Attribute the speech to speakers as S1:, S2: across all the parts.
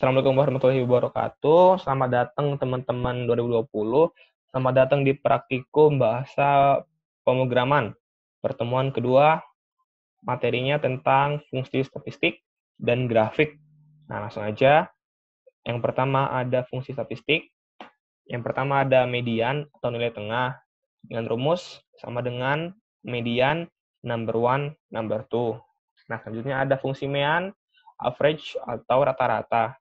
S1: Assalamualaikum warahmatullahi wabarakatuh. Selamat datang teman-teman 2020. Selamat datang di praktikum bahasa pemrograman. Pertemuan kedua, materinya tentang fungsi statistik dan grafik. Nah, langsung aja. Yang pertama ada fungsi statistik. Yang pertama ada median atau nilai tengah dengan rumus sama dengan median number one, number two. Nah, selanjutnya ada fungsi mean, average atau rata-rata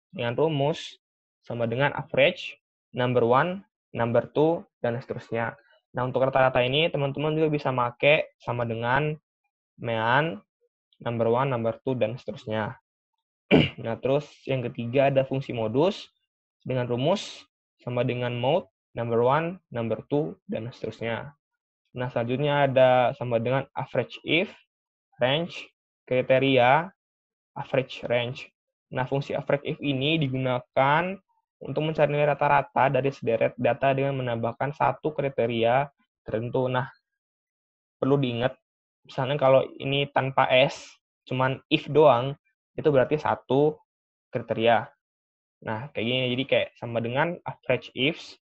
S1: dengan rumus sama dengan average, number one, number two, dan seterusnya. Nah, untuk rata-rata ini, teman-teman juga bisa pakai sama dengan mean, number one, number two, dan seterusnya. Nah, terus yang ketiga ada fungsi modus dengan rumus sama dengan mode, number one, number two, dan seterusnya. Nah, selanjutnya ada sama dengan average if, range, kriteria, average range. Nah, fungsi average if ini digunakan untuk mencari nilai rata-rata dari sederet data dengan menambahkan satu kriteria tertentu. Nah, perlu diingat, misalnya kalau ini tanpa S, cuman if doang, itu berarti satu kriteria. Nah, kayak gini, jadi kayak sama dengan average ifs,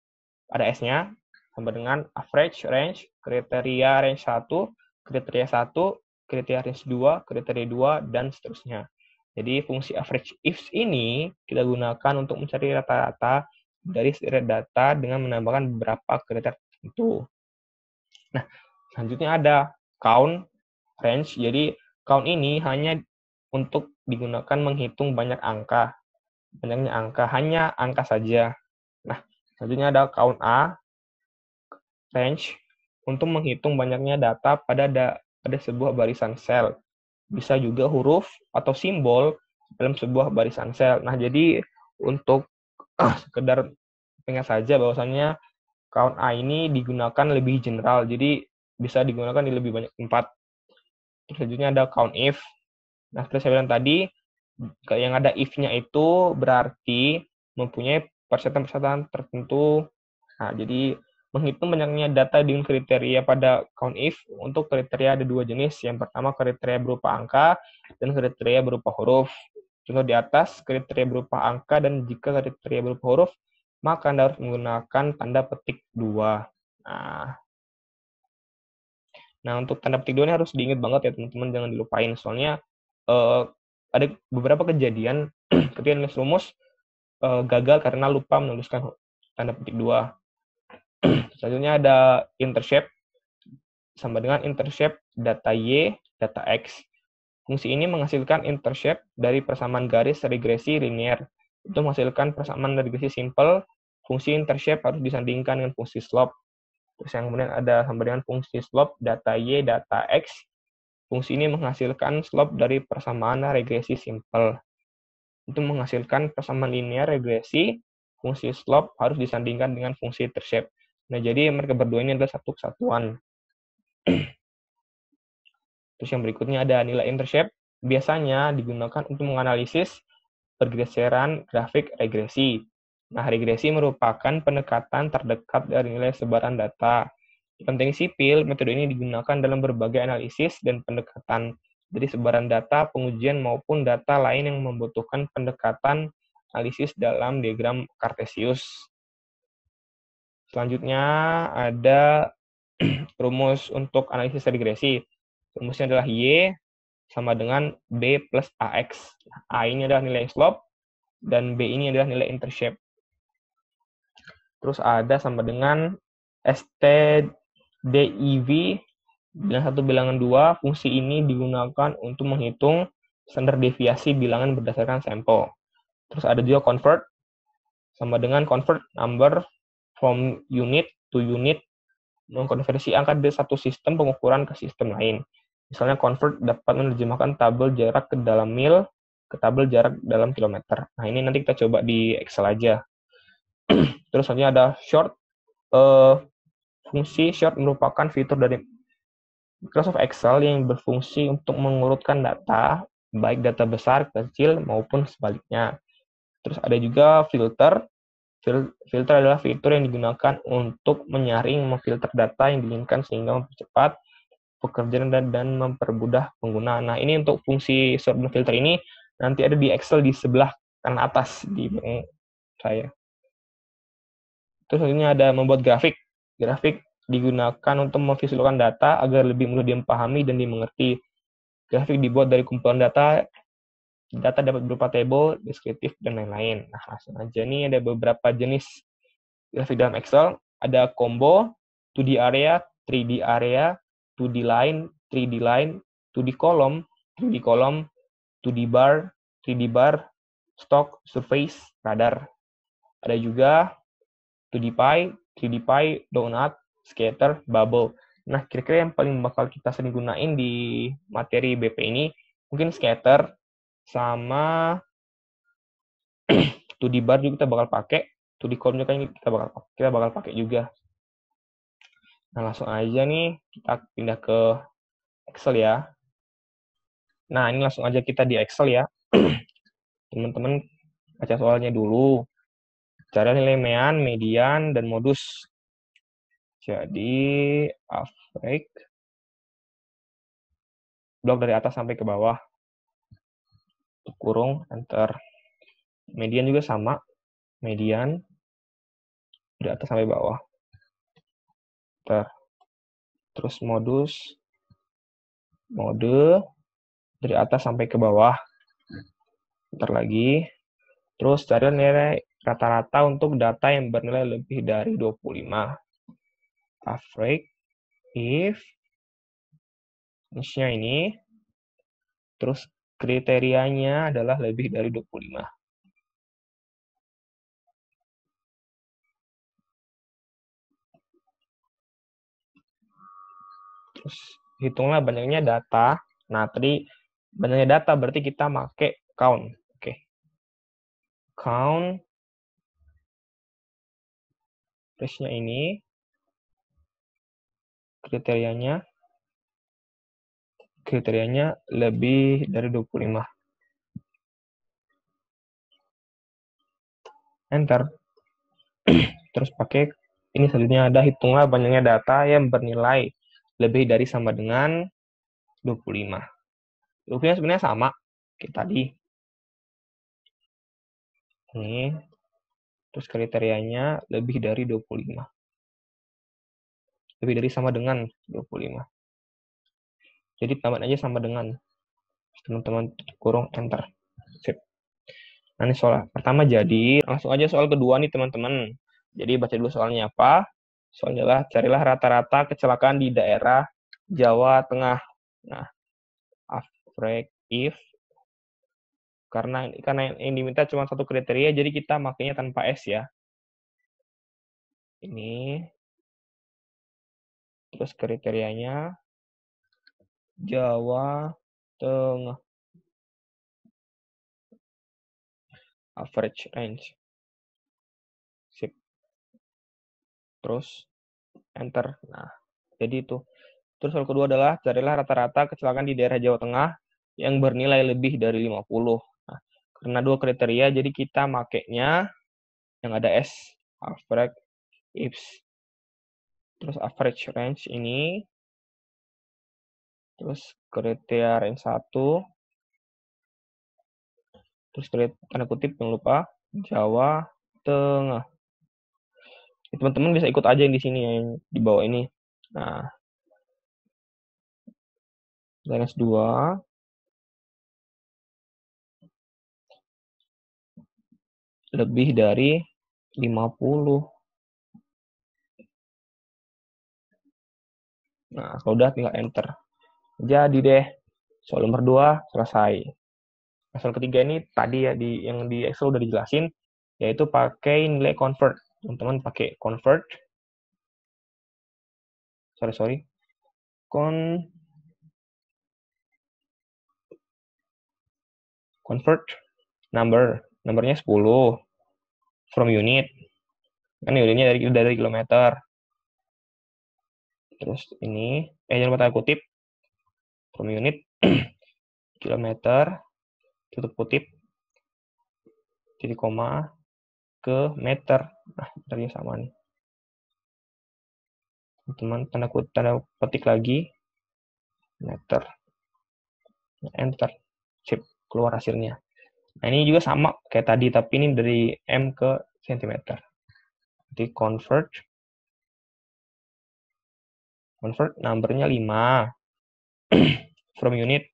S1: ada S-nya, sama dengan average range, kriteria range 1, kriteria 1, kriteria range 2, kriteria 2, dan seterusnya. Jadi fungsi average ifs ini kita gunakan untuk mencari rata-rata dari sederet data dengan menambahkan beberapa kriteria tertentu. Nah, selanjutnya ada count, range. Jadi count ini hanya untuk digunakan menghitung banyak angka. Banyaknya angka, hanya angka saja. Nah, selanjutnya ada count A, range, untuk menghitung banyaknya data pada sebuah barisan sel. Bisa juga huruf atau simbol dalam sebuah barisan sel. Nah, jadi untuk sekedar pengen saja bahwasannya count A ini digunakan lebih general, jadi bisa digunakan di lebih banyak tempat. Terus selanjutnya ada count if. Nah, seperti saya bilang tadi, yang ada if-nya itu berarti mempunyai persetan-persetan tertentu. Nah, jadi menghitung banyaknya data dengan kriteria pada count if. Untuk kriteria ada dua jenis. Yang pertama kriteria berupa angka dan kriteria berupa huruf. Contoh di atas, kriteria berupa angka, dan jika kriteria berupa huruf, maka Anda harus menggunakan tanda petik 2. Nah, untuk tanda petik 2 ini harus diingat banget ya teman-teman, jangan dilupain. Soalnya ada beberapa kejadian ketika nulis rumus gagal karena lupa menuliskan tanda petik 2. Selanjutnya ada intercept sama dengan intercept data Y, data X. Fungsi ini menghasilkan intercept dari persamaan garis regresi linear. Untuk menghasilkan persamaan regresi simple, fungsi intercept harus disandingkan dengan fungsi slope. Terus yang kemudian ada sama dengan fungsi slope data Y, data X. Fungsi ini menghasilkan slope dari persamaan regresi simple. Untuk menghasilkan persamaan linear regresi, fungsi slope harus disandingkan dengan fungsi intercept. Nah, jadi mereka berdua ini adalah satu kesatuan. Terus yang berikutnya ada nilai intercept. Biasanya digunakan untuk menganalisis pergeseran grafik regresi. Nah, regresi merupakan pendekatan terdekat dari nilai sebaran data. Di konteks sipil, metode ini digunakan dalam berbagai analisis dan pendekatan dari sebaran data, pengujian, maupun data lain yang membutuhkan pendekatan analisis dalam diagram Cartesius. Selanjutnya ada rumus untuk analisis regresi. Rumusnya adalah Y sama dengan B plus AX. A ini adalah nilai slope, dan B ini adalah nilai intercept. Terus ada sama dengan STDIV bilangan 1 bilangan 2. Fungsi ini digunakan untuk menghitung standar deviasi bilangan berdasarkan sampel. Terus ada juga convert sama dengan convert number from unit to unit, mengkonversi angka dari satu sistem pengukuran ke sistem lain. Misalnya convert dapat menerjemahkan tabel jarak ke dalam mil ke tabel jarak dalam kilometer. Nah, ini nanti kita coba di Excel aja. Terus selanjutnya ada short. Fungsi short merupakan fitur dari Microsoft Excel yang berfungsi untuk mengurutkan data, baik data besar, kecil, maupun sebaliknya. Terus ada juga filter. Filter adalah fitur yang digunakan untuk menyaring, memfilter data yang diinginkan sehingga mempercepat pekerjaan dan mempermudah pengguna. Nah, ini untuk fungsi sort dan filter ini nanti ada di Excel di sebelah kanan atas di belakang saya. Terus selanjutnya ada membuat grafik. Grafik digunakan untuk memvisualkan data agar lebih mudah dipahami dan dimengerti. Grafik dibuat dari kumpulan data. Data dapat berupa table, deskriptif, dan lain-lain. Nah, langsung aja nih ada beberapa jenis grafik dalam Excel. Ada combo, 2D area, 3D area, 2D line, 3D line, 2D column, 3D column, 2D bar, 3D bar, stock, surface, radar. Ada juga 2D pie, 3D pie, donut, scatter, bubble. Nah, kira-kira yang paling bakal kita sering gunain di materi BP ini mungkin scatter sama 2D bar juga kita bakal pakai, 2D column juga kita bakal pakai juga. Nah, langsung aja nih kita pindah ke Excel ya. Nah, ini langsung aja kita di Excel ya. Teman-teman baca soalnya dulu. Cari nilai mean, median, dan modus. Jadi, average, blok dari atas sampai ke bawah. Kurung, enter. Median juga sama. Median, dari atas sampai bawah. Enter. Terus modus, mode, dari atas sampai ke bawah. Enter lagi. Terus cari nilai rata-rata untuk data yang bernilai lebih dari 25. Average, if, niche-nya ini, terus kriterianya adalah lebih dari 25. Terus hitunglah banyaknya data. Nah, tadi banyaknya data berarti kita pakai count. Oke. Count range-nya ini, kriterianya lebih dari 25. Enter. Terus pakai ini selanjutnya ada hitunglah banyaknya data yang bernilai lebih dari sama dengan 25. 25 sebenarnya sama kayak tadi. Ini. Terus kriterianya lebih dari 25. Lebih dari sama dengan 25. Jadi tambah aja sama dengan. Teman-teman kurung enter. Sip. Nah, ini soal pertama jadi. Langsung aja soal kedua nih teman-teman. Jadi baca dulu soalnya apa. Soalnya adalah carilah rata-rata kecelakaan di daerah Jawa Tengah. Nah, average if. Karena yang diminta cuma satu kriteria, jadi kita makanya tanpa S ya. Ini. Terus kriterianya Jawa Tengah. Average range. Sip. Terus enter. Nah, jadi itu. Terus soal kedua adalah carilah rata-rata kecelakaan di daerah Jawa Tengah yang bernilai lebih dari 50. Nah, karena dua kriteria, jadi kita makainya yang ada S, average, IPS. Terus average range ini. Terus kriteria range 1. Terus tanda kutip, jangan lupa, Jawa Tengah. Teman-teman bisa ikut aja yang di sini, yang di bawah ini. Nah, range 2. Lebih dari 50. Nah, kalau udah tinggal enter. Jadi deh, soal nomor 2 selesai. Nah, soal ketiga ini tadi ya yang di Excel udah dijelasin, yaitu pakai nilai convert. Teman-teman pakai convert. Sorry. Convert number. Nomornya 10. From unit. Kan unitnya dari kilometer. Terus ini, jangan lupa tanda kutip. From unit. Kilometer. Tutup kutip. Titik koma. Ke meter. Nah, meternya sama nih. Teman tanda petik lagi. Meter. Enter. Sip. Keluar hasilnya. Nah, ini juga sama kayak tadi, tapi ini dari M ke cm. Jadi convert numbernya 5 from unit,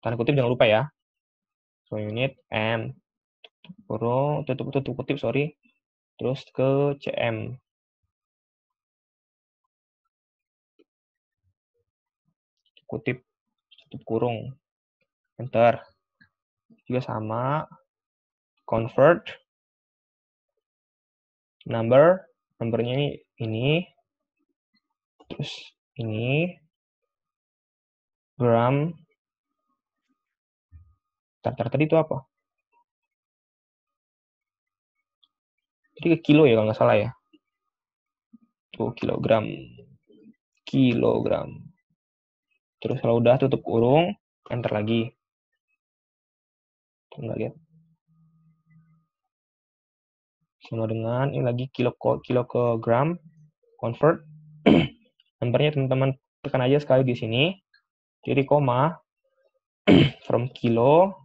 S1: tanda kutip jangan lupa ya, from unit M kurung tutup kutip sorry, terus ke cm, kutip tutup kurung, enter. Juga sama, convert numbernya ini terus ini gram, tadi itu apa? Jadi ke kilo ya kalau nggak salah ya. Tuh kilogram. Terus kalau udah tutup kurung, enter lagi. Nggak lihat. Sama dengan ini lagi kilo ke gram, convert. Nomornya teman-teman tekan aja sekali di sini. Jadi koma from kilo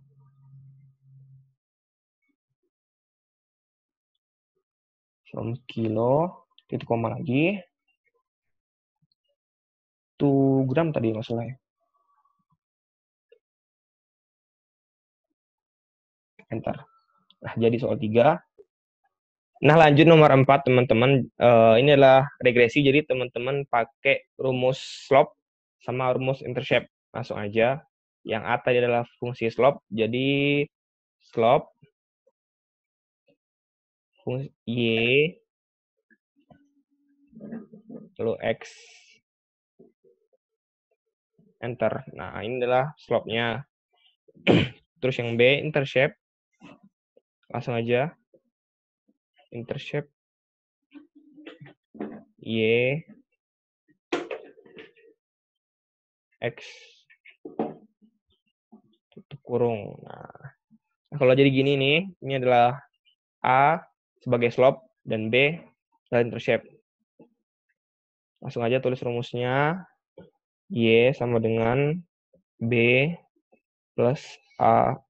S1: titik koma lagi to gram tadi maksudnya. Enter. Nah, jadi soal 3. Nah, lanjut nomor 4, teman-teman. Ini adalah regresi, jadi teman-teman pakai rumus slope sama rumus intercept. Langsung aja. Yang A tadi adalah fungsi slope, jadi slope fungsi Y, lalu X, enter. Nah, ini adalah slope-nya. Terus yang B, intercept. Langsung aja. Intercept Y, X, tutup kurung. Nah, kalau jadi gini nih, ini adalah A sebagai slope dan B adalah intercept. Langsung aja tulis rumusnya. Y sama dengan B plus A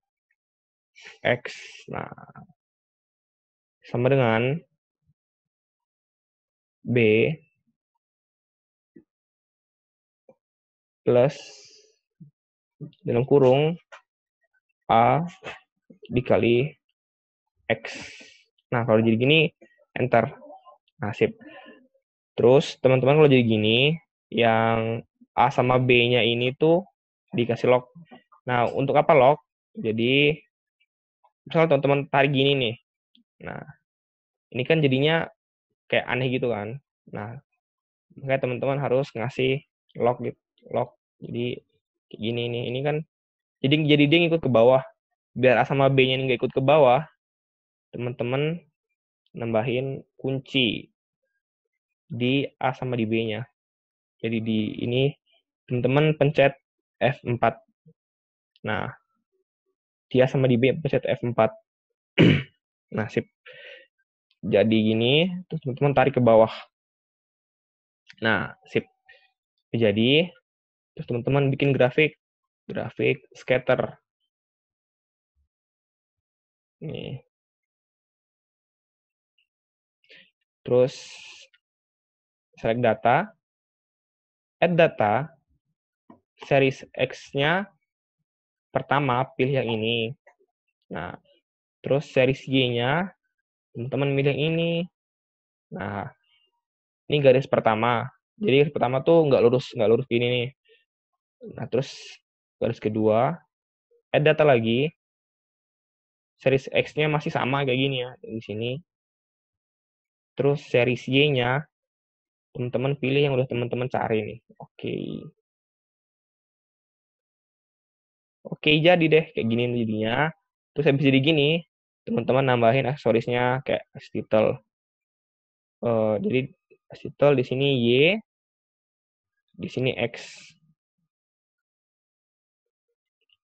S1: X. Nah, sama dengan B plus dalam kurung A dikali X. Nah, kalau jadi gini, enter. Nah, sip. Terus, teman-teman kalau jadi gini, yang A sama B-nya ini tuh dikasih log. Nah, untuk apa log? Jadi, misalnya teman-teman tarik gini nih. Nah, ini kan jadinya kayak aneh gitu kan. Nah, makanya teman-teman harus ngasih log gitu. Log. Jadi, kayak gini nih. Ini kan, jadi dia ngikut ke bawah. Biar A sama B-nya ini nggak ikut ke bawah, teman-teman nambahin kunci di A sama di B-nya. Jadi di ini teman-teman pencet F4. Nah, di A sama di B pencet F4. Nah, sip. Jadi gini, terus teman-teman tarik ke bawah. Nah, sip. Jadi, terus teman-teman bikin grafik scatter. Nih. Terus select data, add data, series X-nya pertama pilih yang ini. Nah, terus series Y-nya teman-teman milih yang ini. Nah, ini garis pertama. Jadi garis pertama tuh nggak lurus gini nih. Nah, terus garis kedua, add data lagi. Series X-nya masih sama kayak gini ya, di sini. Terus series Y-nya teman-teman pilih yang udah teman-teman cari nih. Oke. Oke, jadi deh kayak gini jadinya. Terus habis jadi gini, teman-teman nambahin aksesorisnya kayak title. Jadi title di sini Y, di sini X.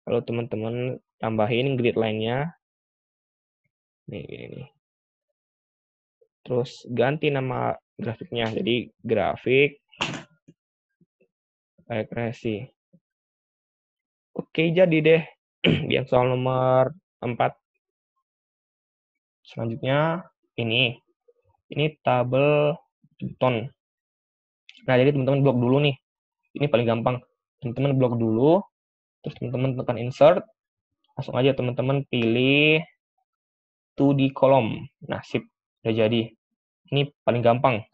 S1: Kalau teman-teman tambahin grid line-nya. Nih, gini nih. Terus ganti nama grafiknya. Jadi grafik regresi. Oke, jadi deh. Di soal nomor 4. Selanjutnya ini tabel ton. Nah, jadi teman-teman blok dulu nih. Ini paling gampang. Teman-teman blok dulu, terus teman-teman tekan insert, langsung aja teman-teman pilih 2D column. Nah, sip, udah jadi. Ini paling gampang.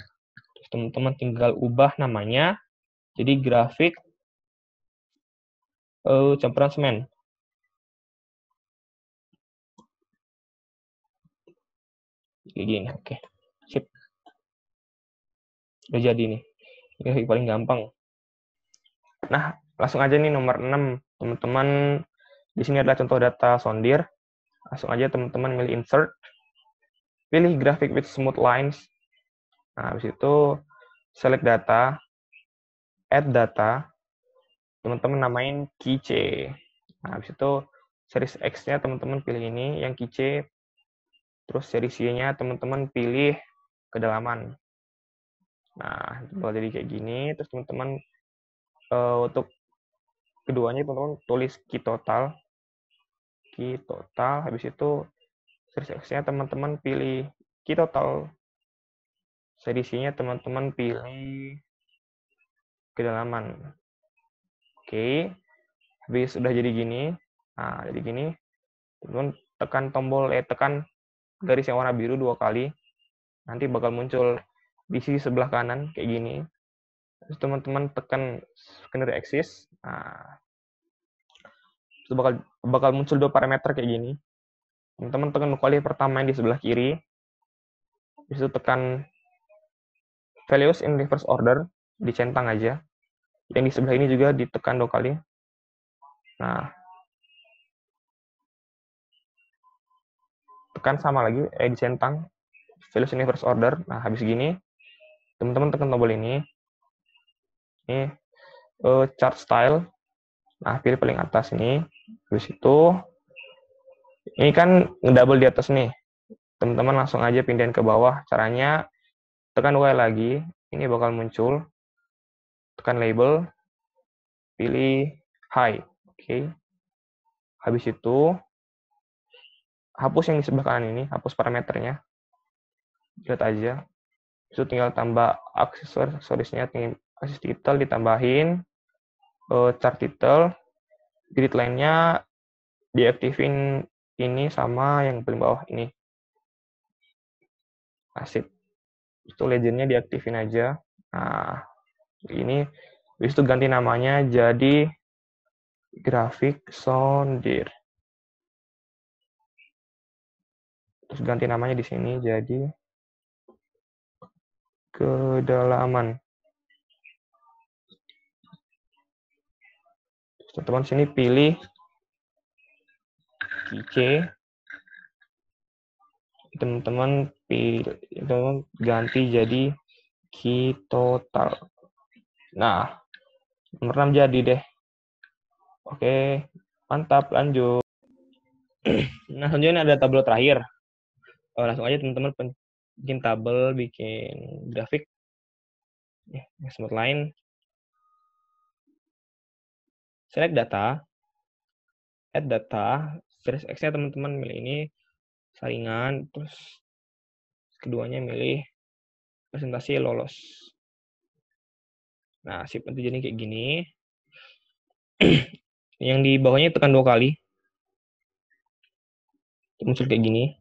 S1: Terus teman-teman tinggal ubah namanya jadi grafik campuran semen. Kayak gini, oke. Sip, udah jadi nih. Grafik paling gampang. Nah, langsung aja nih nomor 6. Teman-teman, di sini adalah contoh data sondir. Langsung aja teman-teman milih insert. Pilih graphic with smooth lines. Nah, habis itu select data, add data, teman-teman namain keychain. Nah, habis itu series X-nya teman-teman pilih ini, yang keychain. Terus series Y-nya teman-teman pilih kedalaman. Nah, kalau jadi kayak gini, terus teman-teman untuk keduanya teman-teman tulis key total, habis itu series X-nya teman-teman pilih key total, series Y-nya teman-teman pilih kedalaman. Oke, habis sudah jadi gini, nah jadi gini, teman-teman tekan garis yang warna biru 2 kali, nanti bakal muncul di sisi sebelah kanan kayak gini. Terus teman-teman tekan secondary axis, nah itu bakal muncul 2 parameter kayak gini. Teman-teman tekan 2 kali pertama yang di sebelah kiri, habis itu tekan values in reverse order, dicentang aja. Yang di sebelah ini juga ditekan 2 kali. Nah, tekan sama lagi, dicentang, values in reverse order. Nah, habis gini, teman-teman tekan tombol ini chart style. Nah, pilih paling atas ini. Habis itu, ini kan ngedouble di atas nih. Teman-teman langsung aja pindahin ke bawah. Caranya, tekan 2 kali lagi. Ini bakal muncul. Tekan label. Pilih high. Oke. Habis itu, hapus yang di sebelah kanan ini. Hapus parameternya. Lihat aja. Itu tinggal tambah aksesorisnya. Aksesoris title ditambahin. Chart title. Grid line-nya diaktifin ini sama yang paling bawah ini. Asik. Itu legendnya diaktifin aja. Nah, ini habis itu ganti namanya jadi grafik sondir. Terus ganti namanya di sini jadi kedalaman. Teman-teman sini pilih key, teman-teman ganti jadi key total. Nah, nomor 6 jadi deh. Oke, mantap, lanjut. Nah, selanjutnya ada tabel terakhir. Langsung aja teman-teman bikin tabel, bikin grafik. Smooth line. Select data, add data, series X-nya teman-teman milih ini, saringan, terus keduanya milih presentasi lolos. Nah, sip, nanti jadi kayak gini. Yang di bawahnya tekan 2 kali. Muncul kayak gini.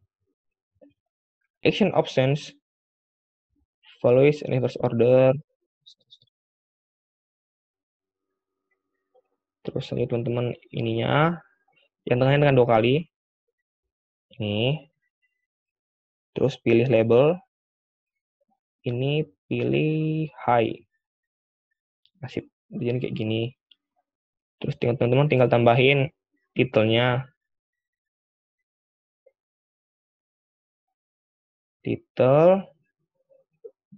S1: Action options, follows in reverse order. Terus ini teman-teman ininya, yang tengahnya tekan 2 kali. Ini. Terus pilih label. Ini pilih high. Nah, sip, jadi kayak gini. Terus teman-teman tinggal tambahin titelnya. Titel,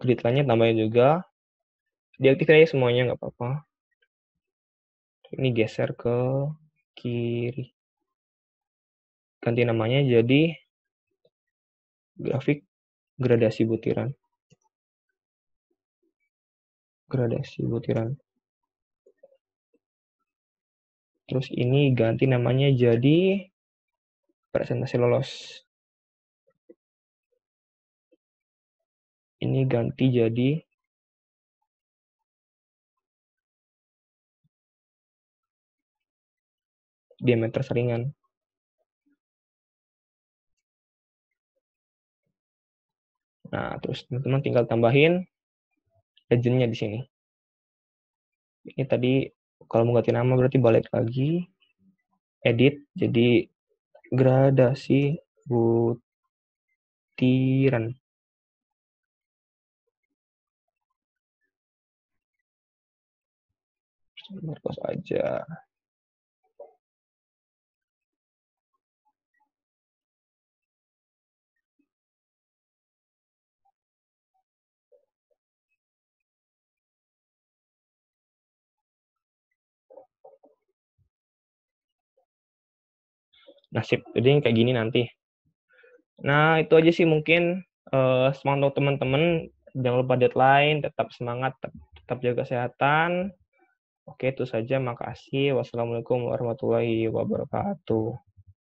S1: grid line-nya tambahin juga. Diaktifin aja semuanya, nggak apa-apa. Ini geser ke kiri. Ganti namanya jadi grafik gradasi butiran. Gradasi butiran. Terus ini ganti namanya jadi presentasi lolos. Ini ganti jadi diameter saringan. Nah, terus teman-teman tinggal tambahin legend-nya di sini. Ini tadi kalau mau ganti nama berarti balik lagi, edit, jadi gradasi butiran. Marcos aja. Nasib, jadi kayak gini nanti. Nah, itu aja sih mungkin. Semangat teman-teman. Jangan lupa deadline, tetap semangat, tetap jaga kesehatan. Oke, itu saja. Makasih. Wassalamualaikum warahmatullahi wabarakatuh.